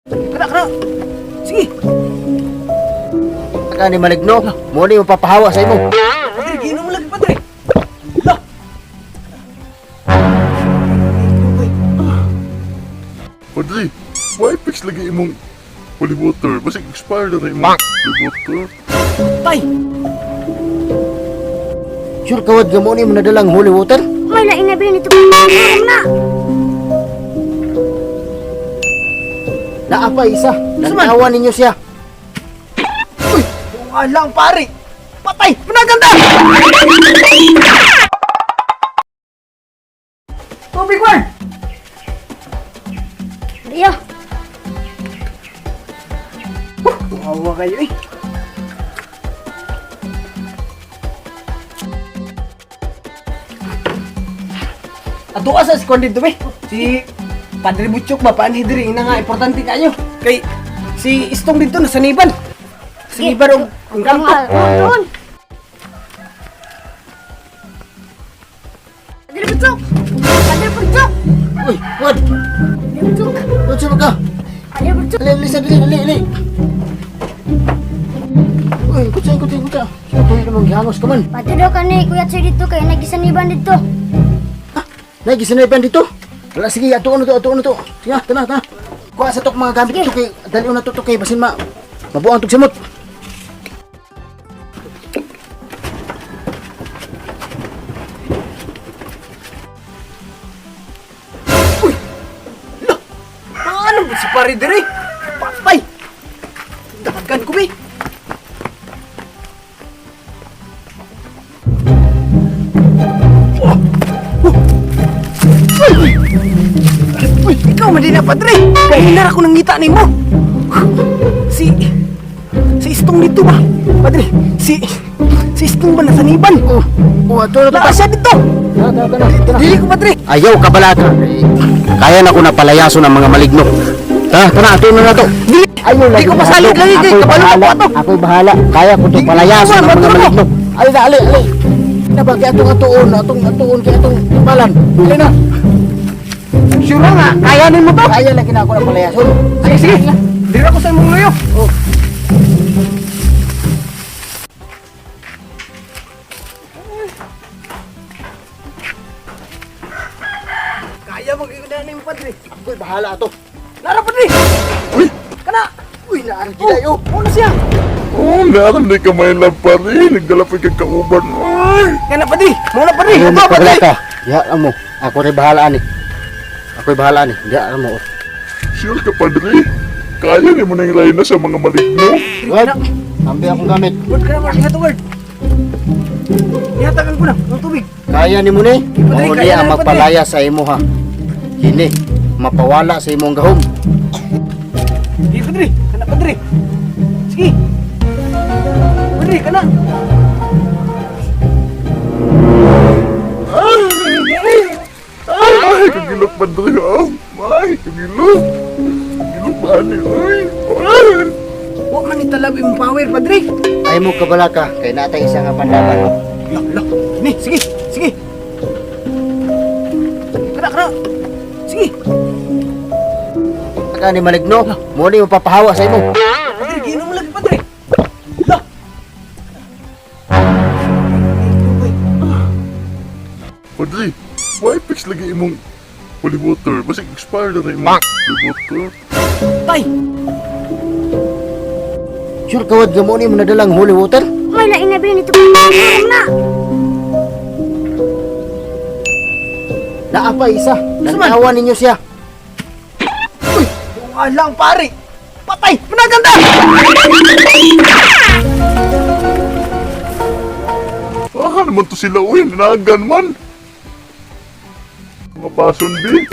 Kana. Sige. Taka ni maligno, mo ni mapapahawa sa imo. Padre, ginom mo lagi, padre. Lah. Padre, why fix lagi imong holy water? Basig expired na imong holy water. Tay. Sure kawad mo ni manadalang holy water? May lain na ba yun ito? Alam na! Naapa isa. Suman. Nanawa ninyo siya. Uy, alang pare. Patay, pinaganda. Tubig, Juan. Rio, Awa kayo eh. Ato ka sa skondin to, be. Si Padre Butchok ba, paano hidiri, ina nga, importante kayo. Kay, si Istong dito, nasa Niban. Sa Niban, ang kampo. doon! Padre Pucok! Padre Pucok! Uy, wad. Padre Pucok! Wad siya ka. Padre Pucok! Dali, dali. Uy, kutsa. Tuloy namang gihangos ka man. Padre daw ka ni Kuya Tsoy dito kaya nagisaniban dito. Nay, gisanayan dito. Wala, sige, atuon na to. Sige, tana. Kuha sa tok mga gamit ito kay, dali na to kay, basin mabuang tog simot. Paano mo si pare dire? Patay! Dagan ko, be. Uy, ikaw madina, padre! Kahilar ako ng ngita ni mo! Si Istong dito ba? Padre, si Istong ba nasa Niban? Ato na to. Baka siya dito! Tana. Dili ko, padre! Ayaw ka balata. Kaya na ko na palayaso ng mga maligno. Tara, ato na to. Dili! Di ko masalit lagi kay kabalo na po ato! Ako'y bahala. Kaya ko to palayaso ng mga maligno. Ali. Nabagi atong atuon kay atong timbalan. Ali na. Sure nga, kayanin mo to! Kaya lagi na ako na palayason. Sige! Dili ako sa imong luyo! Oh. Kaya mag-iunahan yung padre! Ako'y bahala ato. Nara, padre! Uy, Kana! Uy, naan kita yo. Una siya! naran di ka may lapari. Nagdalapay ka kauban. Ay, Kana, padre! Muna, padre! Ayaw Ito, mo padre! ka. Ya mo. Ako rin bahala ni. Ako'y bahala ni. Ya mo. sure ka, Padre. Kaya ni mo nang ilayin na sa mga maligno. Wag. Ambi akong gamit. Word ka na, word! Ihatag word! Ihatagan ko na! Ang tubig! Kaya ni mo ni. Padre, Mao kaya ni ang na, Padre. magpalaya sa imo ha. Kini mapawala sa imong gahom. Sige, padre! Kana, padre! Sige! Padre, kana! Ay, kagilok, Padre. Ay, kagilok. Kagilok ba ni? Ay. Huwag man italabi mong power, padre! Ay mo kabalaka kay natay isa nga panlaban. Lah! Ni, sige! Sige! Kana! Sige! Taka ni maligno, mo ni mapapahawa sa imo. Padre, ginom mo lagi, padre! Lah! Padre, why fix lagi imong holy water? Basig expired na imong holy water. Tay! Sure kawad mo ni manadalang holy water? May lain na ba yun ito? Alam na! Naapa isa. Suman. Nanawa ninyo siya. Uy! Alang pare! Patay! Pinaganda! Naman to sila, uy, nanagan man. Mga pason, di.